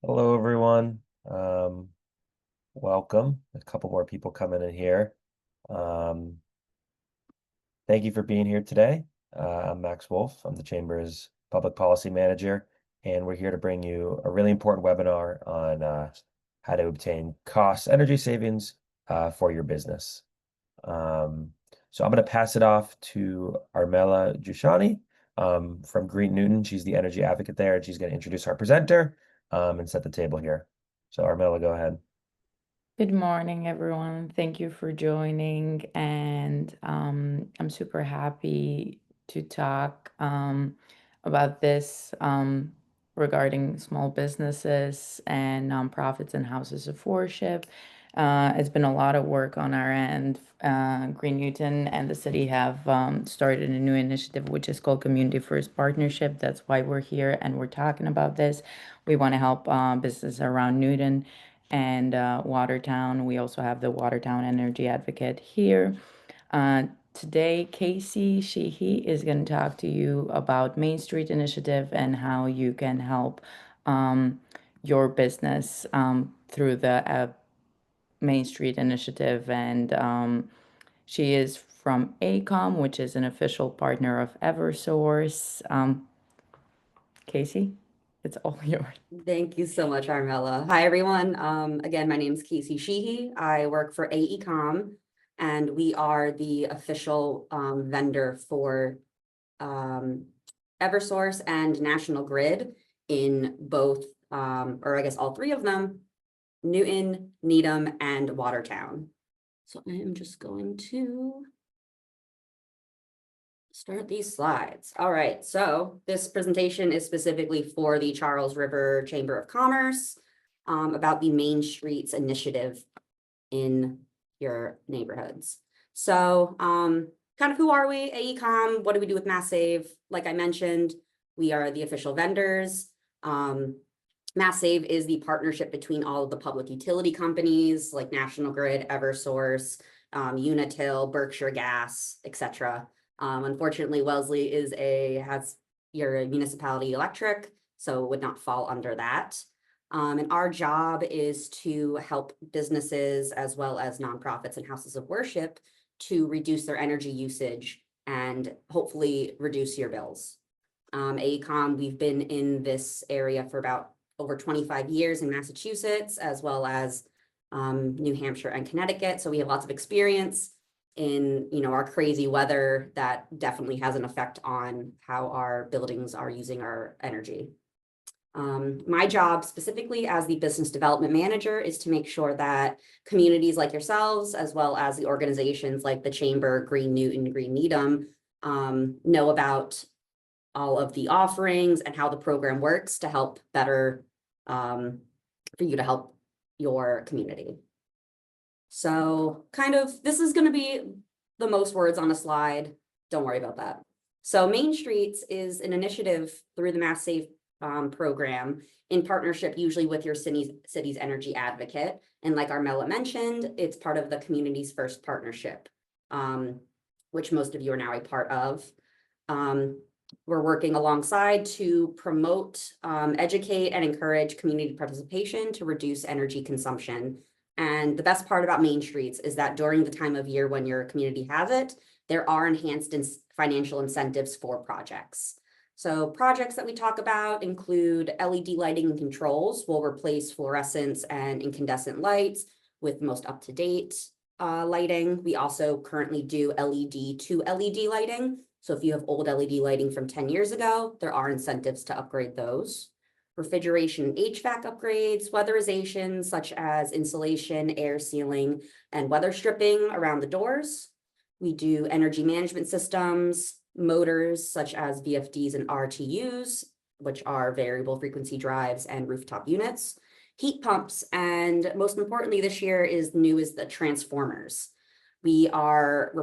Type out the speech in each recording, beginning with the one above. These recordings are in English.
Hello, everyone. Welcome. A couple more people coming in here. Um, Thank you for being here today. I'm Max Wolf. I'm the Chamber's Public Policy Manager, and we're here to bring you a really important webinar on how to obtain cost energy savings for your business. So I'm going to pass it off to Armella Jushani from Green Newton. She's the energy advocate there, and she's going to introduce our presenter and set the table here. So Armella, go ahead. Good morning, everyone. Thank you for joining, and I'm super happy to talk about this regarding small businesses and nonprofits and houses of worship. It's been a lot of work on our end. Green Newton and the city have started a new initiative, which is called Community First Partnership. That's why we're here and we're talking about this. We want to help businesses around Newton and Watertown. We also have the Watertown Energy Advocate here. Today, Casey Sheehy is going to talk to you about Main Street Initiative and how you can help your business through the Main Street Initiative. And she is from AECOM, which is an official partner of Eversource. Casey, it's all yours. Thank you so much, Armella. Hi, everyone. Again, my name is Casey Sheehy. I work for AECOM, and we are the official vendor for Eversource and National Grid in both, or I guess all three of them, Newton, Needham, and Watertown. So I am just going to start these slides. All right, so this presentation is specifically for the Charles River Chamber of Commerce about the Main Streets Initiative in your neighborhoods. So kind of who are we, AECOM? What do we do with Mass Save? Like I mentioned, we are the official vendors. Mass Save is the partnership between all of the public utility companies like National Grid, Eversource, Unitil, Berkshire Gas, etc. Unfortunately, Wellesley has your municipality electric, so it would not fall under that. And our job is to help businesses as well as nonprofits and houses of worship to reduce their energy usage and hopefully reduce your bills. AECOM, we've been in this area for about over 25 years in Massachusetts, as well as New Hampshire and Connecticut. So we have lots of experience in our crazy weather that definitely has an effect on how our buildings are using our energy. My job specifically as the business development manager is to make sure that communities like yourselves, as well as the organizations like the Chamber, Green Newton, Green Needham, know about all of the offerings and how the program works to help better for you to help your community. So kind of, this is going to be the most words on a slide. Don't worry about that. So Main Streets is an initiative through the Mass Save program in partnership usually with your city's energy advocate. And like Armella mentioned, it's part of the Communities First Partnership, which most of you are now a part of. We're working alongside to promote, educate, and encourage community participation to reduce energy consumption. And the best part about Main Streets is that during the time of year when your community has it, there are enhanced financial incentives for projects. So projects that we talk about include LED lighting and controls. Will replace fluorescents and incandescent lights with most up-to-date lighting. We also currently do LED to LED lighting. So if you have old LED lighting from 10 years ago, there are incentives to upgrade those. Refrigeration and HVAC upgrades, weatherization such as insulation, air sealing, and weather stripping around the doors. We do energy management systems, motors such as VFDs and RTUs, which are variable frequency drives and rooftop units, heat pumps, and most importantly this year is the transformers. We are we're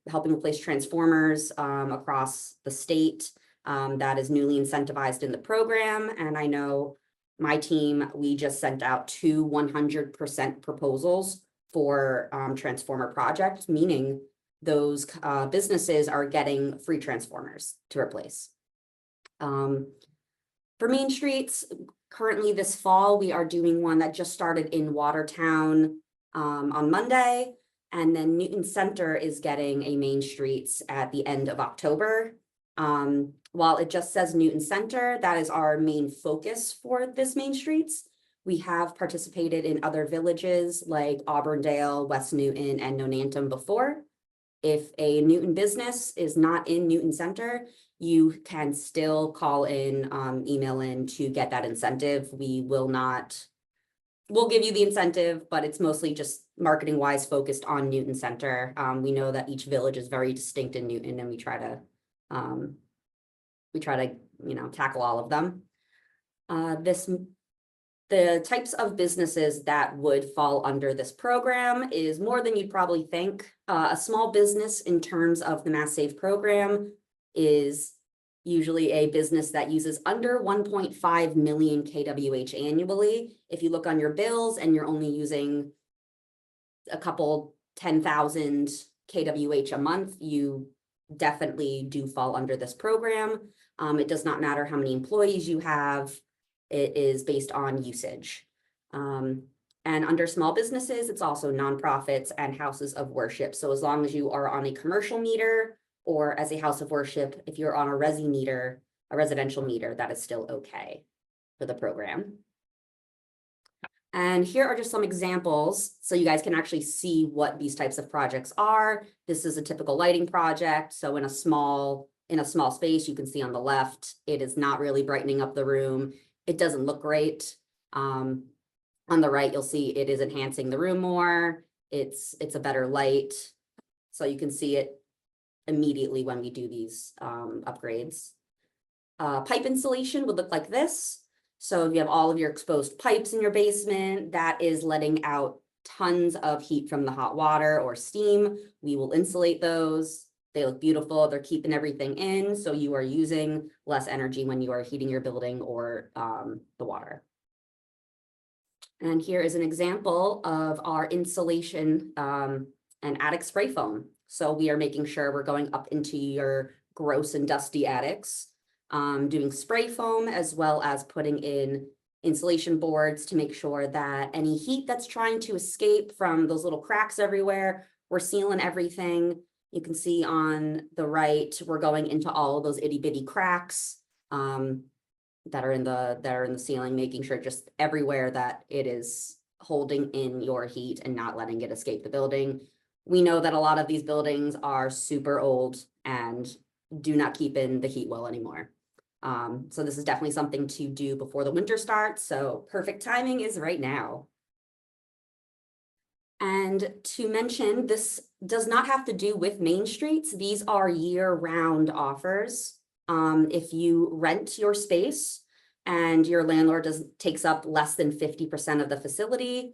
helping replace transformers across the state. That is newly incentivized in the program. And I know my team, we just sent out 2 100% proposals for transformer projects, meaning those businesses are getting free transformers to replace. For main streets, currently this fall, we are doing one that just started in Watertown on Monday. And then Newton Centre is getting a main streets at the end of October. While it just says Newton Centre, that is our main focus for this main streets. We have participated in other villages like Auburndale, West Newton, and Nonantum before. If a Newton business is not in Newton Centre, you can still call in, email in to get that incentive. We'll give you the incentive, but it's mostly just marketing wise focused on Newton Centre. We know that each village is very distinct in Newton, and we try to tackle all of them. The types of businesses that would fall under this program is more than you'd probably think. A small business in terms of the Mass Save program is usually a business that uses under 1.5 million kWh annually. If you look on your bills and you're only using a couple 10,000 kWh a month, you definitely do fall under this program. It does not matter how many employees you have. It is based on usage. And under small businesses, it's also nonprofits and houses of worship. So as long as you are on a commercial meter or as a house of worship, if you're on a residential meter, that is still okay for the program. And here are just some examples so you guys can actually see what these types of projects are. This is a typical lighting project. So in a small space, you can see on the left, it is not really brightening up the room. It doesn't look great. On the right, you'll see it is enhancing the room more. It's a better light. So you can see it immediately when we do these upgrades. Pipe insulation would look like this. So if you have all of your exposed pipes in your basement, that is letting out tons of heat from the hot water or steam. We will insulate those. They look beautiful. They're keeping everything in. So you are using less energy when you are heating your building or the water. And here is an example of our insulation and attic spray foam. So we are making sure we're going up into your gross and dusty attics, doing spray foam as well as putting in insulation boards to make sure that any heat that's trying to escape from those little cracks everywhere, we're sealing everything. You can see on the right, we're going into all of those itty bitty cracks that are in the ceiling, making sure just everywhere that it is holding in your heat and not letting it escape the building. We know that a lot of these buildings are super old and do not keep in the heat well anymore. So this is definitely something to do before the winter starts. So perfect timing is right now. And to mention, this does not have to do with main streets. These are year-round offers. If you rent your space and your landlord takes up less than 50% of the facility,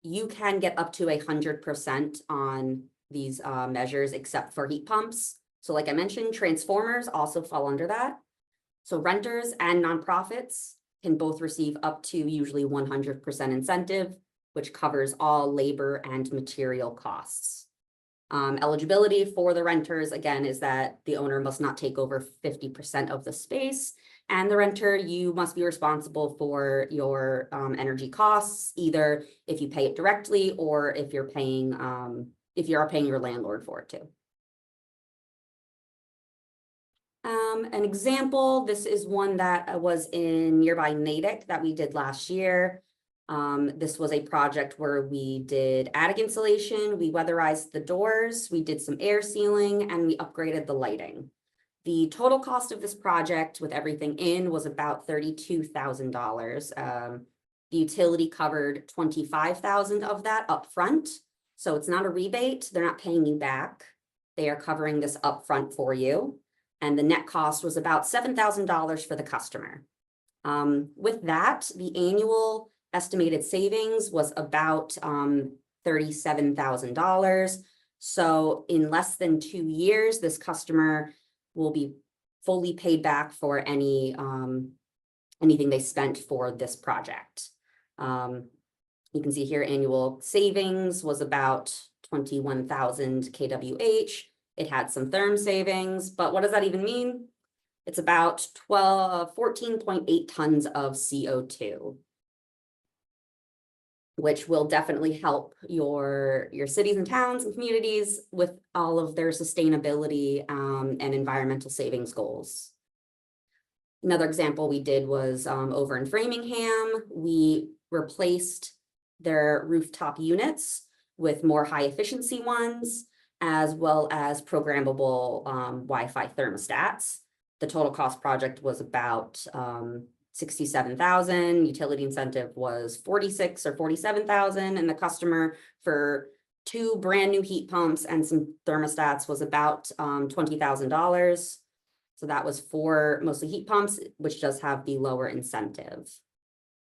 you can get up to 100% on these measures, except for heat pumps. So like I mentioned, transformers also fall under that. So renters and nonprofits can both receive up to usually 100% incentive, which covers all labor and material costs. Eligibility for the renters, again, is that the owner must not take over 50% of the space, and the renter, you must be responsible for your energy costs, either if you pay it directly or if you're paying your landlord for it too. An example, this is one that was in nearby Natick that we did last year. This was a project where we did attic insulation, we weatherized the doors, we did some air sealing, and we upgraded the lighting. The total cost of this project with everything in was about $32,000. The utility covered $25,000 of that upfront. So it's not a rebate, they're not paying you back. They are covering this upfront for you. And the net cost was about $7,000 for the customer. With that, the annual estimated savings was about $37,000. So in less than 2 years, this customer will be fully paid back for anything they spent for this project. You can see here annual savings was about 21,000 kWh. It had some therm savings, but what does that even mean? It's about 14.8 tons of CO2, which will definitely help your cities and towns and communities with all of their sustainability and environmental savings goals. Another example we did was over in Framingham. We replaced their rooftop units with more high efficiency ones, as well as programmable Wi-Fi thermostats. The total cost project was about 67,000. Utility incentive was 46 or 47,000, and the customer for 2 brand new heat pumps and some thermostats was about $20,000. So that was for mostly heat pumps, which does have the lower incentive.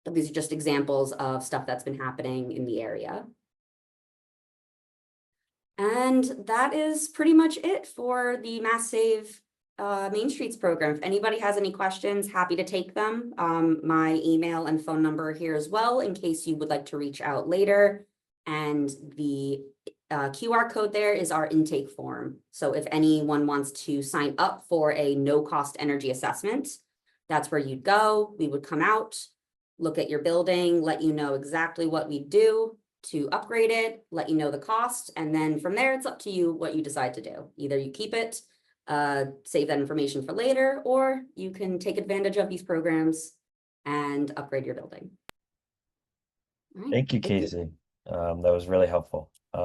But these are just examples of stuff that's been happening in the area. And that is pretty much it for the Mass Save Main Streets program. If anybody has any questions, happy to take them. My email and phone number are here as well, in case you would like to reach out later. And the QR code there is our intake form. So if anyone wants to sign up for a no-cost energy assessment, that's where you'd go. We would come out, look at your building, let you know exactly what we do to upgrade it, let you know the cost, and then from there, it's up to you what you decide to do. Either you keep it, save that information for later, or you can take advantage of these programs and upgrade your building. All right, Thank you, Casey. That was really helpful. We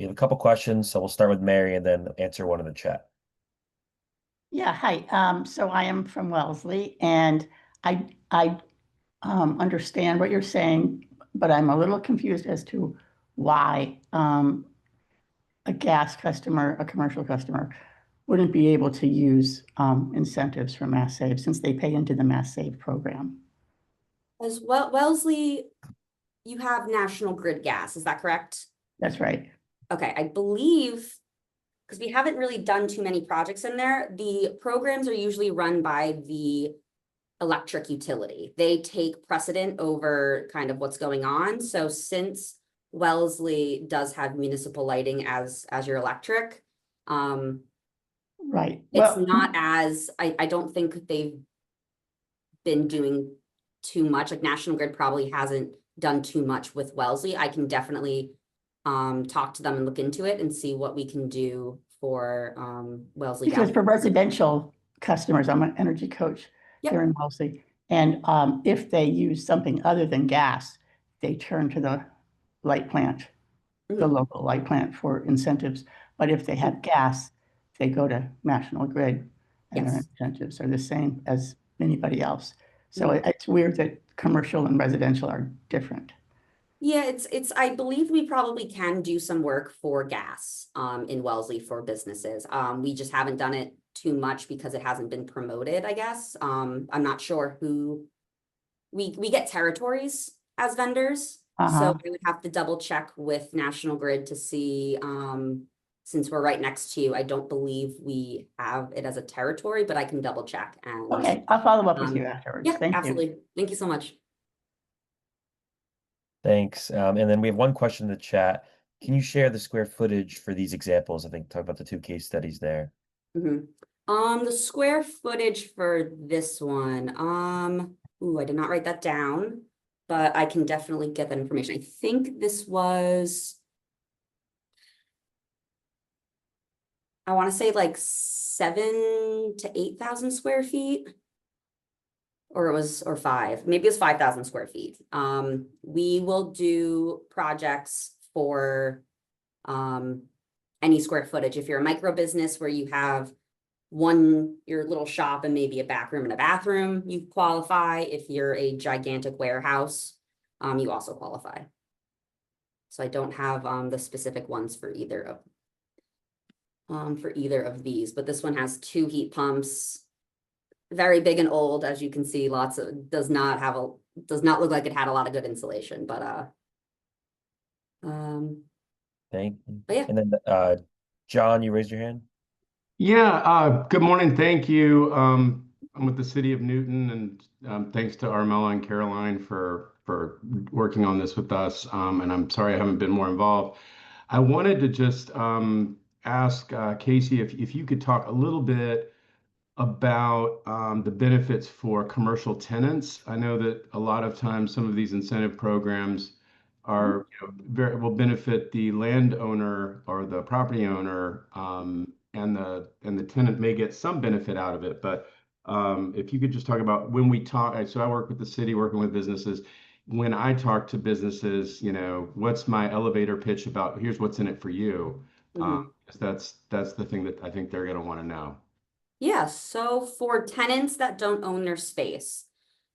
have a couple questions, so we'll start with Mary and then answer one in the chat. Yeah, hi. So I am from Wellesley, and I understand what you're saying, but I'm a little confused as to why a gas customer, a commercial customer, wouldn't be able to use incentives for Mass Save since they pay into the Mass Save program. As well, Wellesley, you have National Grid gas, is that correct? That's right. Okay, I believe, because we haven't really done too many projects in there, the programs are usually run by the electric utility. They take precedent over kind of what's going on. So since Wellesley does have municipal lighting as your electric, Right. it's not as, I don't think they've been doing too much. Like National Grid probably hasn't done too much with Wellesley. I can definitely talk to them and look into it and see what we can do for Wellesley. Because for residential customers, I'm an energy coach here in Wellesley, and if they use something other than gas, they turn to the light plant, the local light plant for incentives. But if they have gas, they go to National Grid, and their incentives are the same as anybody else. So it's weird that commercial and residential are different. Yeah, it's I believe we probably can do some work for gas in Wellesley for businesses. We just haven't done it too much because it hasn't been promoted, I guess. I'm not sure who we get territories as vendors. So we would have to double check with National Grid to see since we're right next to you, I don't believe we have it as a territory, but I can double check. And okay, I'll follow up with you afterwards. Yeah, Thank absolutely. you. Thank you so much. Thanks. And then we have one question in the chat. Can you share the square footage for these examples? I think talk about the 2 case studies there. The square footage for this one, ooh, I did not write that down, but I can definitely get that information. I think this was, I want to say like 7,000 to 8,000 square feet. Or 5, maybe it was 5,000 square feet. We will do projects for any square footage. If you're a micro business where you have your little shop and maybe a back room and a bathroom, you qualify. If you're a gigantic warehouse, you also qualify. So I don't have the specific ones for either of these, but this one has 2 heat pumps. Very big and old, as you can see, does not look like it had a lot of good insulation, but Thank you. but yeah. And then John, you raised your hand. Yeah, good morning. Thank you. I'm with the city of Newton, and thanks to Armella and Caroline for working on this with us. And I'm sorry I haven't been more involved. I wanted to just ask Casey if you could talk a little bit about the benefits for commercial tenants. I know that a lot of times some of these incentive programs are will benefit the landowner or the property owner, and the tenant may get some benefit out of it. But if you could just talk about when we talk, so I work with the city, working with businesses. When I talk to businesses, what's my elevator pitch about? Here's what's in it for you. Mhm. 'Cause that's the thing that I think they're going to want to know. Yeah, so for tenants that don't own their space,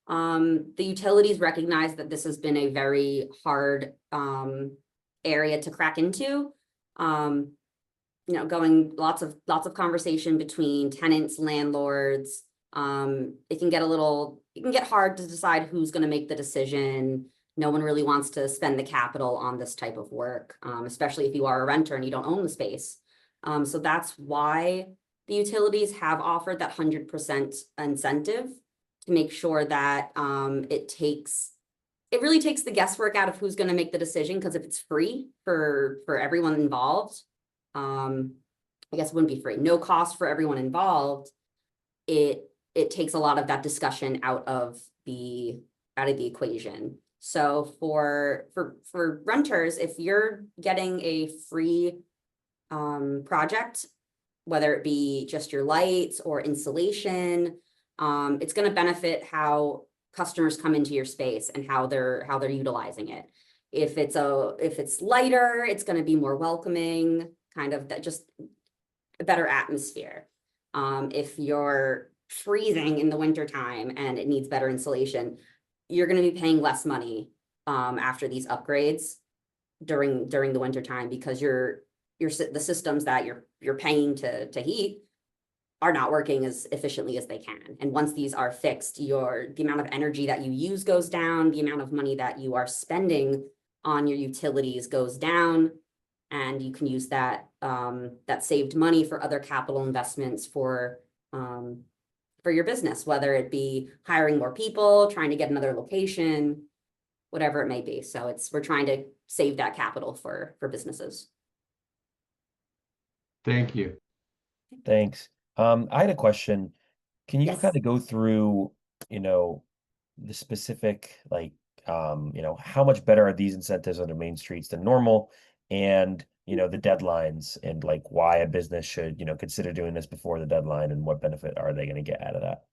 the utilities recognize that this has been a very hard area to crack into. Going lots of conversation between tenants, landlords. It can get hard to decide who's going to make the decision. No one really wants to spend the capital on this type of work, especially if you are a renter and you don't own the space. So that's why the utilities have offered that 100% incentive to make sure that it really takes the guesswork out of who's going to make the decision, because if it's free for everyone involved, I guess it wouldn't be free, no cost for everyone involved, it takes a lot of that discussion out of the equation. So for renters, if you're getting a free project, whether it be just your lights or insulation, it's going to benefit how customers come into your space and how they're utilizing it. If it's lighter, it's going to be more welcoming, kind of that, just a better atmosphere. If you're freezing in the wintertime and it needs better insulation, you're going to be paying less money after these upgrades during the wintertime, because the systems that you're paying to heat are not working as efficiently as they can. And once these are fixed, the amount of energy that you use goes down, the amount of money that you are spending on your utilities goes down, and you can use that saved money for other capital investments for your business, whether it be hiring more people, trying to get another location, whatever it may be. So we're trying to save that capital for businesses. Thank you. Thanks. I had a question. Can you Yes. kind of go through, the specific, like, how much better are these incentives on the main streets than normal? And, the deadlines, and like why a business should, consider doing this before the deadline, and what benefit are they going to get out of that?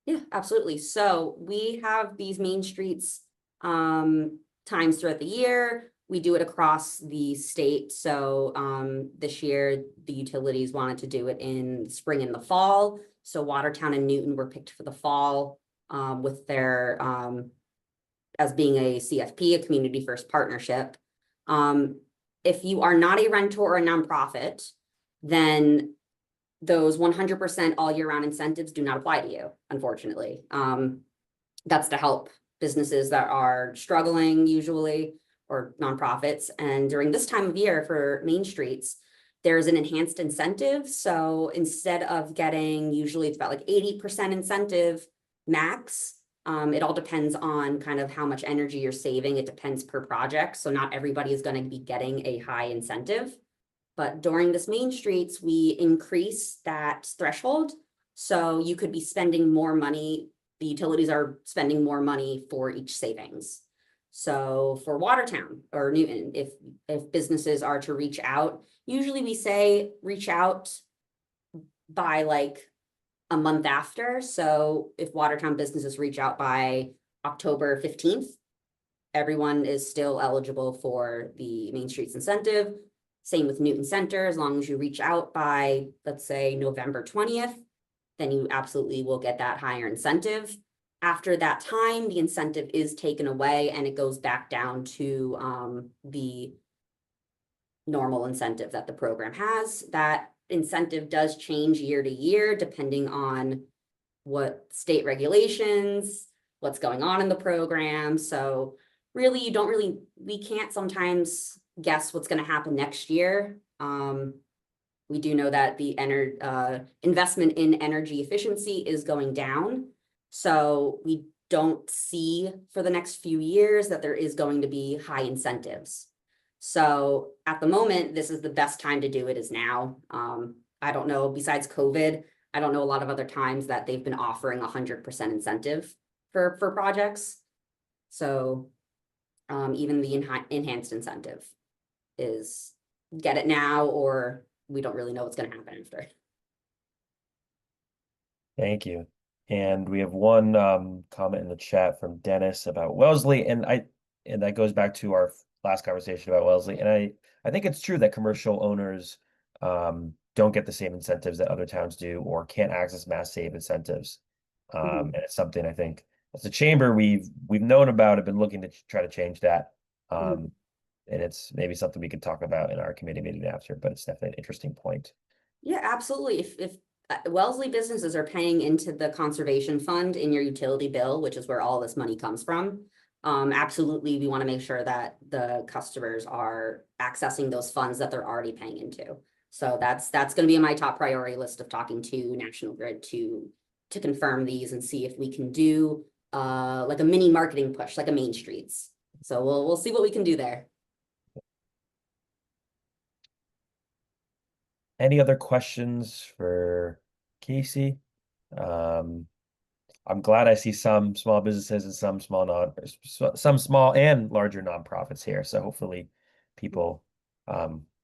Yeah, absolutely. So we have these main streets times throughout the year. We do it across the state. So this year, the utilities wanted to do it in the spring and the fall. So Watertown and Newton were picked for the fall with their, as being a CFP, a community first partnership. If you are not a renter or a nonprofit, then those 100% all year round incentives do not apply to you, unfortunately. That's to help businesses that are struggling usually, or nonprofits. And during this time of year for main streets, there's an enhanced incentive. So instead of getting, usually it's about like 80% incentive max, it all depends on kind of how much energy you're saving. It depends per project. So not everybody is going to be getting a high incentive. But during this main streets, we increase that threshold. So you could be spending more money. The utilities are spending more money for each savings. So for Watertown or Newton, if businesses are to reach out, usually we say reach out by like a month after. So if Watertown businesses reach out by October 15th, everyone is still eligible for the Main Streets incentive. Same with Newton Center, as long as you reach out by, let's say, November 20th, then you absolutely will get that higher incentive. After that time, the incentive is taken away and it goes back down to the normal incentive that the program has. That incentive does change year to year, depending on what state regulations, what's going on in the program. So really, we can't sometimes guess what's going to happen next year. We do know that the investment in energy efficiency is going down. So we don't see for the next few years that there is going to be high incentives. So at the moment, this is the best time to do it, is now. I don't know, besides COVID, I don't know a lot of other times that they've been offering 100% incentive for projects. So even the enhanced incentive is get it now, or we don't really know what's going to happen after. Thank you. And we have one comment in the chat from Dennis about Wellesley, and that goes back to our last conversation about Wellesley. And I think it's true that commercial owners don't get the same incentives that other towns do, or can't access mass save incentives. And it's something I think as a chamber we've known about, have been looking to try to change that. And it's maybe something we could talk about in our committee meeting after, but it's definitely an interesting point. Yeah, absolutely. If Wellesley businesses are paying into the conservation fund in your utility bill, which is where all this money comes from, absolutely, we want to make sure that the customers are accessing those funds that they're already paying into. So that's going to be in my top priority list of talking to National Grid to confirm these and see if we can do like a mini marketing push, like a Main Streets. So we'll see what we can do there. Any other questions for Casey? I'm glad I see some small businesses and some small and larger nonprofits here. So hopefully people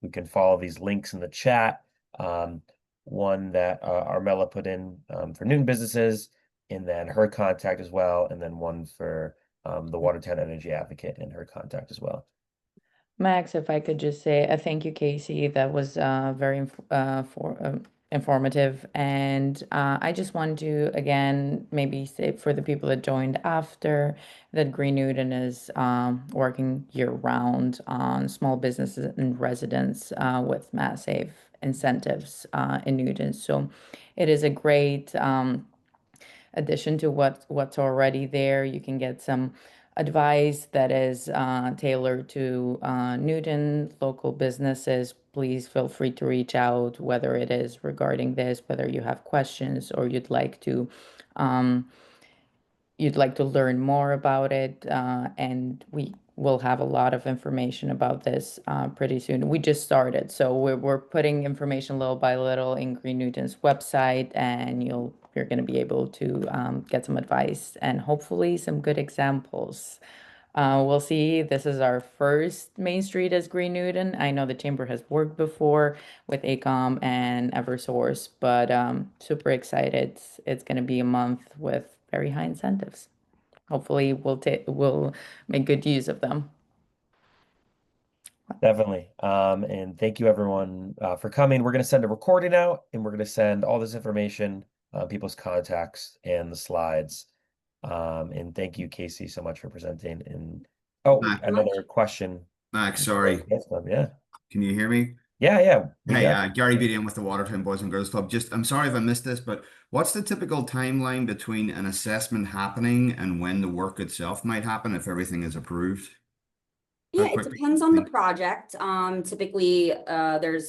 we can follow these links in the chat. One that Armella put in for Newton businesses, and then her contact as well, and then one for the Watertown Energy Advocate and her contact as well. Max, if I could just say thank you, Casey. That was very informative. And I just want to, again, maybe say for the people that joined after, that Green Newton is working year-round on small businesses and residents with mass save incentives in Newton. So it is a great addition to what's already there. You can get some advice that is tailored to Newton local businesses. Please feel free to reach out, whether it is regarding this, whether you have questions or you'd like to learn more about it, and we will have a lot of information about this pretty soon. We just started, so we're putting information little by little in Green Newton's website, and you're going to be able to get some advice and hopefully some good examples. We'll see. This is our first Main Street as Green Newton. I know the chamber has worked before with ACOM and Eversource, but super excited. It's going to be a month with very high incentives. Hopefully we'll make good use of them. Definitely. And thank you everyone for coming. We're going to send a recording out, and we're going to send all this information, people's contacts and the slides. And thank you, Casey, so much for presenting. And another question. Max, sorry. Yeah. Can you hear me? Yeah. Hey, Gary Beatty, I'm with the Watertown Boys and Girls Club. I'm sorry if I missed this, but what's the typical timeline between an assessment happening and when the work itself might happen if everything is approved? Yeah, it depends on the project. Typically,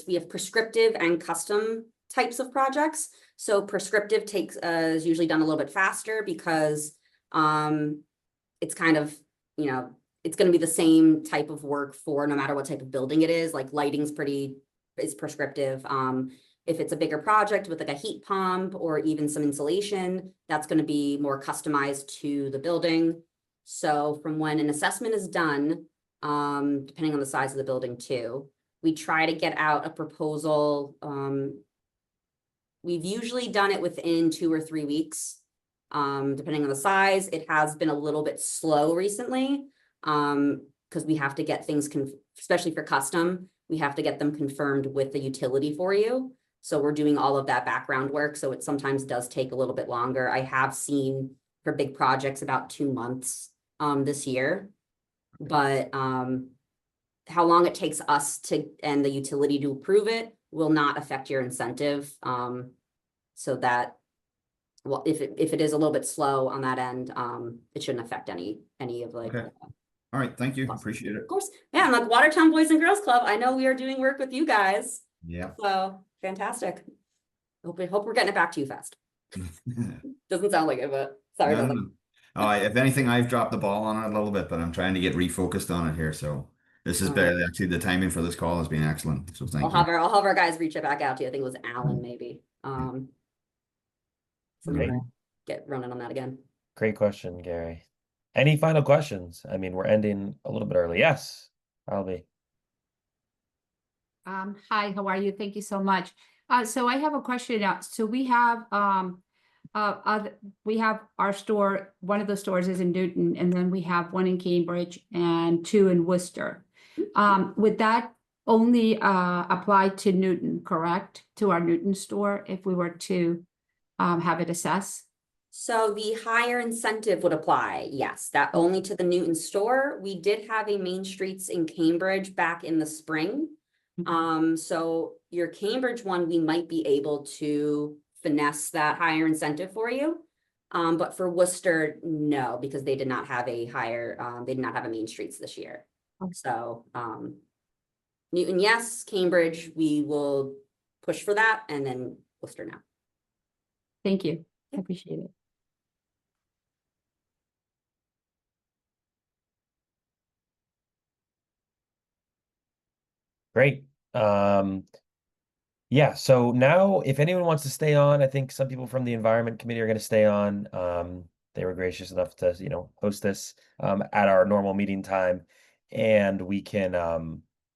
we have prescriptive and custom types of projects. So prescriptive is usually done a little bit faster because it's kind of, it's going to be the same type of work for no matter what type of building it is. Like lighting's is prescriptive. If it's a bigger project with like a heat pump or even some insulation, that's going to be more customized to the building. So from when an assessment is done, depending on the size of the building too, we try to get out a proposal. We've usually done it within 2 or 3 weeks, depending on the size. It has been a little bit slow recently, because we have to get things, especially for custom, we have to get them confirmed with the utility for you. So we're doing all of that background work. So it sometimes does take a little bit longer. I have seen for big projects about 2 months this year, but how long it takes us and the utility to approve it will not affect your incentive. So that, well, if it is a little bit slow on that end, it shouldn't affect any of like. Okay. All right, thank you. Appreciate it. Of course. Yeah, I'm like Watertown Boys and Girls Club. I know we are doing work with you guys. Yeah. So fantastic. Hope we're getting it back to you fast. Doesn't sound like it, but sorry about that. If anything, I've dropped the ball on it a little bit, but I'm trying to get refocused on it here. So this is better. Actually, the timing for this call has been excellent. So thank you. I'll have our guys reach it back out to you. I think it was Alan, maybe. So I'm gonna Great. get running on that again. Great question, Gary. Any final questions? I mean, we're ending a little bit early. Yes, Albie. Hi, how are you? Thank you so much. So I have a question. So we have our store, one of the stores is in Newton, and then we have one in Cambridge and two in Worcester. Would that only apply to Newton, correct? To our Newton store if we were to have it assessed? So the higher incentive would apply, yes, that only to the Newton store. We did have a Main Streets in Cambridge back in the spring. So your Cambridge one, we might be able to finesse that higher incentive for you. But for Worcester, no, because they did not have a higher, they did not have a Main Streets this year. So, Newton, yes, Cambridge, we will push for that, and then Worcester now. Thank you. I appreciate it. Great. Yeah, so now if anyone wants to stay on, I think some people from the Environment Committee are going to stay on. They were gracious enough to, host this at our normal meeting time. And we can,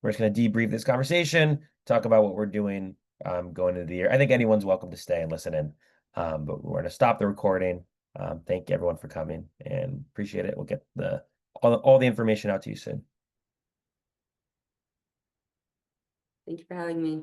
we're just going to debrief this conversation, talk about what we're doing going into the year. I think anyone's welcome to stay and listen in. But we're going to stop the recording. Thank everyone for coming and appreciate it. We'll get all the information out to you soon. Thank you for having me.